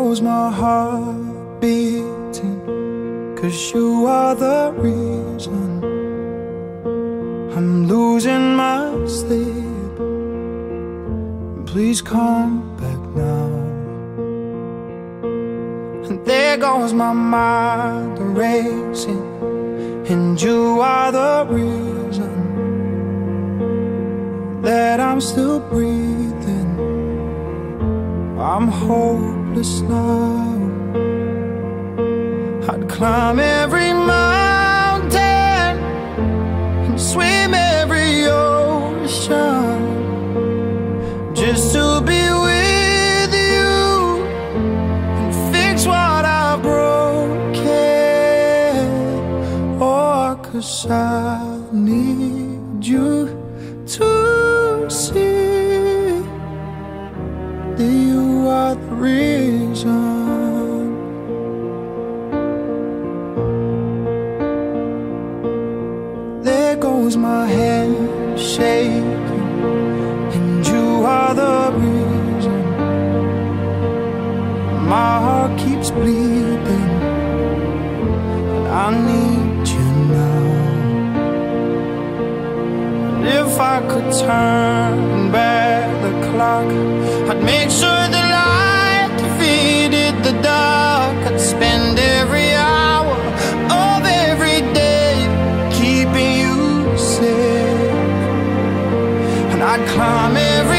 goes my heart beating, 'cause you are the reason I'm losing my sleep. Please come back now. And there goes my mind racing, and you are the reason that I'm still breathing. I'm hopeless now. I'd climb every mountain and swim every ocean just to be with you and fix what I've broken. Oh, 'cause I need you to see that you are the reason. There goes my hand shaking, and you are the reason. My heart keeps bleeding, and I need you now. And if I could turn back the clock, I'd make sure the light defeated the dark. I'd spend every hour of every day keeping you safe, and I'd climb every